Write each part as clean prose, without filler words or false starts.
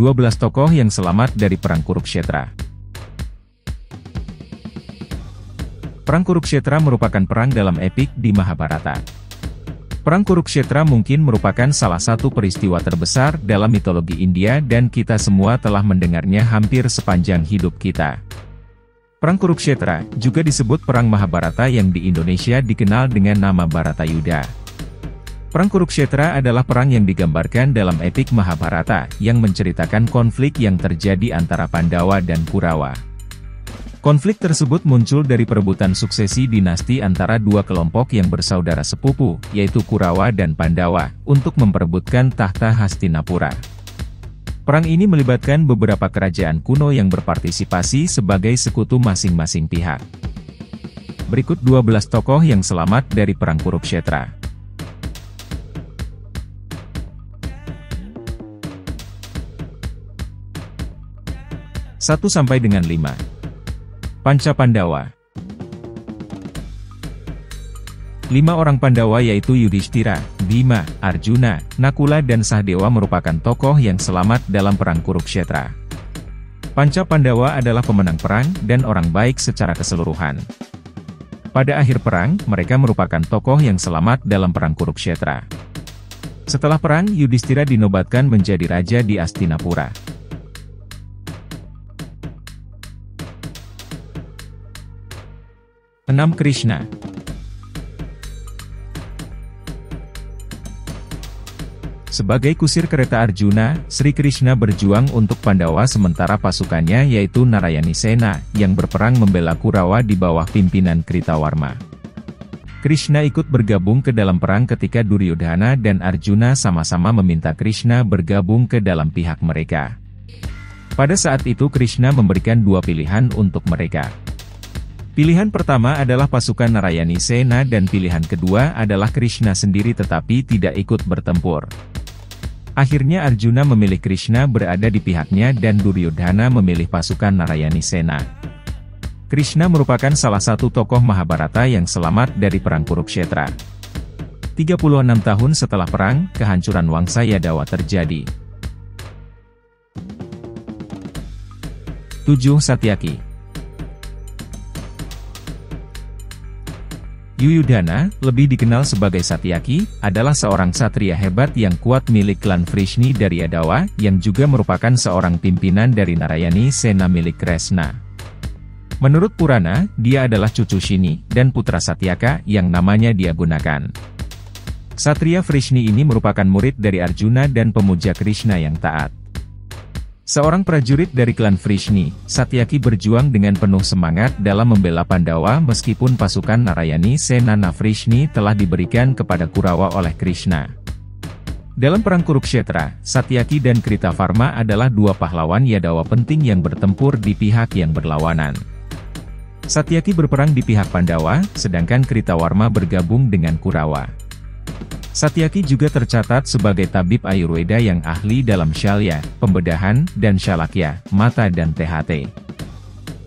12 tokoh yang selamat dari Perang Kurukshetra. Perang Kurukshetra merupakan perang dalam epik di Mahabharata. Perang Kurukshetra mungkin merupakan salah satu peristiwa terbesar dalam mitologi India dan kita semua telah mendengarnya hampir sepanjang hidup kita. Perang Kurukshetra juga disebut Perang Mahabharata yang di Indonesia dikenal dengan nama Bharatayuddha. Perang Kurukshetra adalah perang yang digambarkan dalam epik Mahabharata, yang menceritakan konflik yang terjadi antara Pandawa dan Kurawa. Konflik tersebut muncul dari perebutan suksesi dinasti antara dua kelompok yang bersaudara sepupu, yaitu Kurawa dan Pandawa, untuk memperebutkan tahta Hastinapura. Perang ini melibatkan beberapa kerajaan kuno yang berpartisipasi sebagai sekutu masing-masing pihak. Berikut 12 tokoh yang selamat dari Perang Kurukshetra. 1-5. Panca Pandawa. 5 orang Pandawa yaitu Yudhishthira, Bhima, Arjuna, Nakula dan Sahdewa merupakan tokoh yang selamat dalam Perang Kurukshetra. Panca Pandawa adalah pemenang perang dan orang baik secara keseluruhan. Pada akhir perang, mereka merupakan tokoh yang selamat dalam Perang Kurukshetra. Setelah perang, Yudhishthira dinobatkan menjadi raja di Hastinapura. 6. Krishna. Sebagai kusir kereta Arjuna, Sri Krishna berjuang untuk Pandawa sementara pasukannya yaitu Narayani Sena, yang berperang membela Kurawa di bawah pimpinan Kritawarma. Krishna ikut bergabung ke dalam perang ketika Duryodhana dan Arjuna sama-sama meminta Krishna bergabung ke dalam pihak mereka. Pada saat itu Krishna memberikan dua pilihan untuk mereka. Pilihan pertama adalah pasukan Narayani Sena dan pilihan kedua adalah Krishna sendiri tetapi tidak ikut bertempur. Akhirnya Arjuna memilih Krishna berada di pihaknya dan Duryodhana memilih pasukan Narayani Sena. Krishna merupakan salah satu tokoh Mahabharata yang selamat dari Perang Kurukshetra. 36 tahun setelah perang, kehancuran Wangsa Yadawa terjadi. 7. Satyaki. Yuyudhana, lebih dikenal sebagai Satyaki, adalah seorang satria hebat yang kuat milik klan Vrishni dari Yadawa, yang juga merupakan seorang pimpinan dari Narayani Sena milik Kresna. Menurut Purana, dia adalah cucu Shini, dan putra Satyaka, yang namanya dia gunakan. Satria Vrishni ini merupakan murid dari Arjuna dan pemuja Krishna yang taat. Seorang prajurit dari klan Vrishni, Satyaki berjuang dengan penuh semangat dalam membela Pandawa meskipun pasukan Narayani Sena Vrishni telah diberikan kepada Kurawa oleh Krishna. Dalam Perang Kurukshetra, Satyaki dan Kritavarma adalah dua pahlawan Yadawa penting yang bertempur di pihak yang berlawanan. Satyaki berperang di pihak Pandawa, sedangkan Kritawarma bergabung dengan Kurawa. Satyaki juga tercatat sebagai tabib Ayurveda yang ahli dalam Shalya, pembedahan, dan Shalakya, mata dan THT.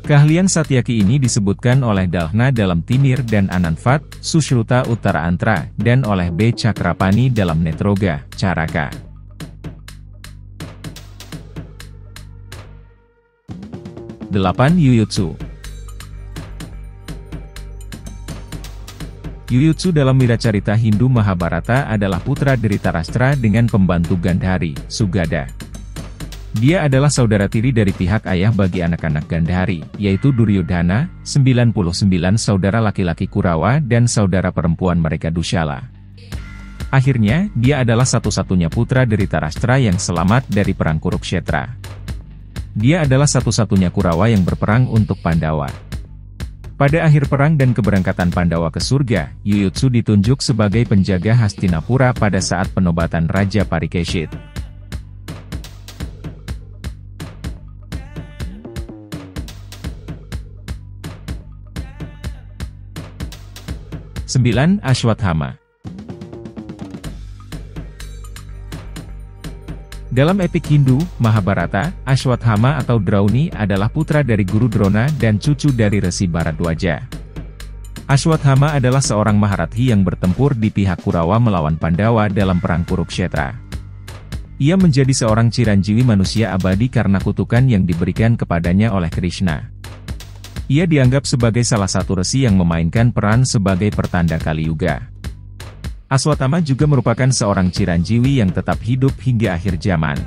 Keahlian Satyaki ini disebutkan oleh Dalhna dalam Timir dan Ananvat, Sushruta Uttara Antra, dan oleh B. Chakrapani dalam Netroga, Caraka. 8. Yuyutsu. Yuyutsu dalam Wiracarita Hindu Mahabharata adalah putra dari Dhritarashtra dengan pembantu Gandhari, Sugada. Dia adalah saudara tiri dari pihak ayah bagi anak-anak Gandhari, yaitu Duryodhana, 99 saudara laki-laki Kurawa dan saudara perempuan mereka Dushala. Akhirnya, dia adalah satu-satunya putra dari Dhritarashtra yang selamat dari Perang Kurukshetra. Dia adalah satu-satunya Kurawa yang berperang untuk Pandawa. Pada akhir perang dan keberangkatan Pandawa ke surga, Yuyutsu ditunjuk sebagai penjaga Hastinapura pada saat penobatan Raja Parikeshit. 9. Ashwatthama. Dalam epik Hindu, Mahabharata, Ashwatthama atau Drauni adalah putra dari Guru Drona dan cucu dari Resi Bharadwaja. Ashwatthama adalah seorang Maharathi yang bertempur di pihak Kurawa melawan Pandawa dalam Perang Kurukshetra. Ia menjadi seorang Ciranjeevi manusia abadi karena kutukan yang diberikan kepadanya oleh Krishna. Ia dianggap sebagai salah satu resi yang memainkan peran sebagai pertanda Kali Yuga. Aswatthama juga merupakan seorang Ciranjeevi yang tetap hidup hingga akhir zaman.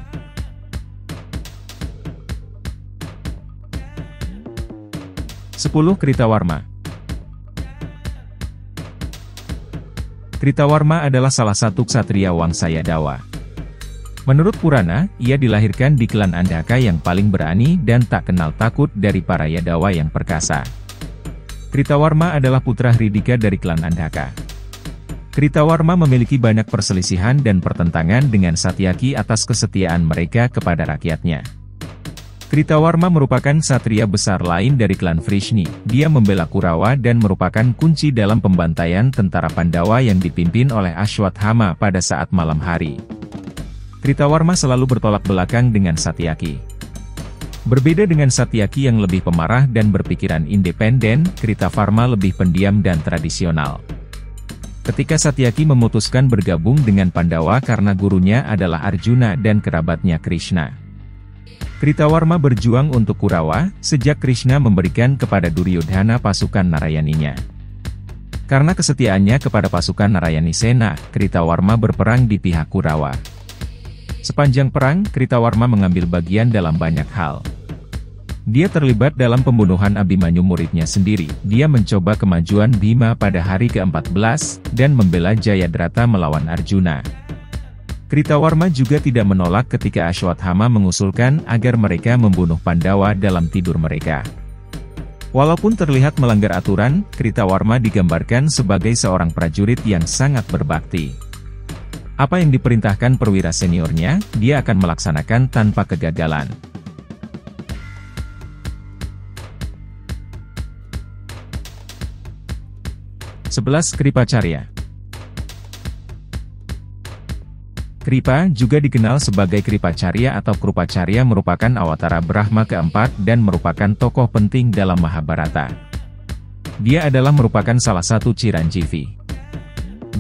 10. Kritawarma. Kritawarma adalah salah satu ksatria Wangsa Yadawa. Menurut Purana, ia dilahirkan di klan Andhaka yang paling berani dan tak kenal takut dari para Yadawa yang perkasa. Kritawarma adalah putra Hridika dari klan Andhaka. Kritawarma memiliki banyak perselisihan dan pertentangan dengan Satyaki atas kesetiaan mereka kepada rakyatnya. Kritawarma merupakan satria besar lain dari klan Vrishni. Dia membela Kurawa dan merupakan kunci dalam pembantaian tentara Pandawa yang dipimpin oleh Ashwatthama pada saat malam hari. Kritawarma selalu bertolak belakang dengan Satyaki. Berbeda dengan Satyaki yang lebih pemarah dan berpikiran independen, Kritawarma lebih pendiam dan tradisional. Ketika Satyaki memutuskan bergabung dengan Pandawa karena gurunya adalah Arjuna dan kerabatnya Krishna. Kritawarma berjuang untuk Kurawa, sejak Krishna memberikan kepada Duryodhana pasukan Narayaninya. Karena kesetiaannya kepada pasukan Narayani Sena, Kritawarma berperang di pihak Kurawa. Sepanjang perang, Kritawarma mengambil bagian dalam banyak hal. Dia terlibat dalam pembunuhan Abhimanyu muridnya sendiri. Dia mencoba kemajuan Bhima pada hari ke-14, dan membela Jayadrata melawan Arjuna. Kritawarma juga tidak menolak ketika Ashwatthama mengusulkan agar mereka membunuh Pandawa dalam tidur mereka. Walaupun terlihat melanggar aturan, Kritawarma digambarkan sebagai seorang prajurit yang sangat berbakti. Apa yang diperintahkan perwira seniornya, dia akan melaksanakan tanpa kegagalan. Sebelas. Kripacarya. Kripa, juga dikenal sebagai Kripacarya atau Krupacarya, merupakan awatara Brahma keempat dan merupakan tokoh penting dalam Mahabharata. Dia adalah merupakan salah satu Ciranjeevi.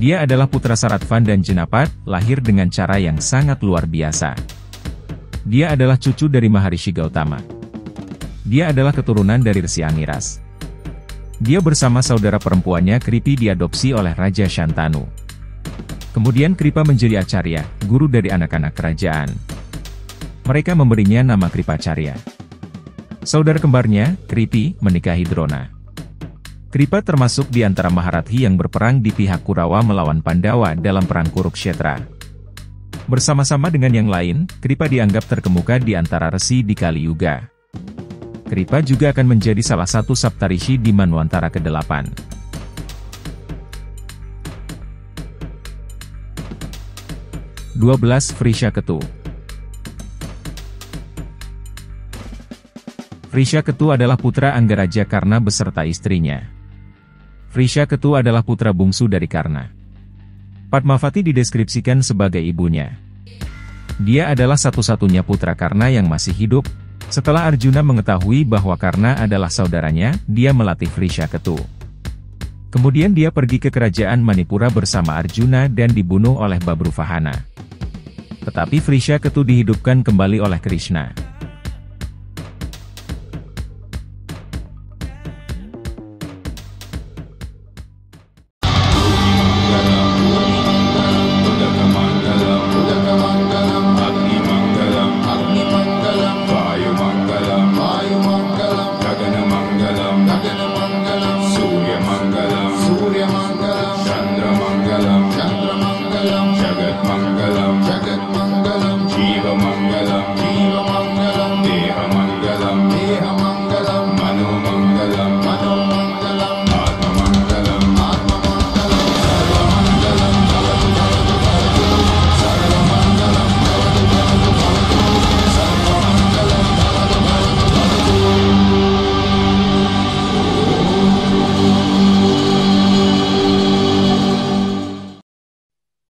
Dia adalah putra Saratvan dan Jenapat, lahir dengan cara yang sangat luar biasa. Dia adalah cucu dari Maharishi Gautama. Dia adalah keturunan dari Resi Angiras. Dia bersama saudara perempuannya Kripi diadopsi oleh Raja Shantanu. Kemudian Kripa menjadi acarya, guru dari anak-anak kerajaan. Mereka memberinya nama Kripacarya. Saudara kembarnya, Kripi, menikahi Drona. Kripa termasuk di antara Maharathi yang berperang di pihak Kurawa melawan Pandawa dalam perang Kurukshetra. Bersama-sama dengan yang lain, Kripa dianggap terkemuka di antara resi di Kali Yuga. Kripa juga akan menjadi salah satu Saptarishi di Manwantara ke-8. Vrishaketu. Vrishaketu adalah putra Anggaraja Karna beserta istrinya. Vrishaketu adalah putra bungsu dari Karna. Padmavati dideskripsikan sebagai ibunya. Dia adalah satu-satunya putra Karna yang masih hidup. Setelah Arjuna mengetahui bahwa Karna adalah saudaranya, dia melatih Vrishaketu. Kemudian dia pergi ke kerajaan Manipura bersama Arjuna dan dibunuh oleh Babruvahana. Tetapi Vrishaketu dihidupkan kembali oleh Krishna.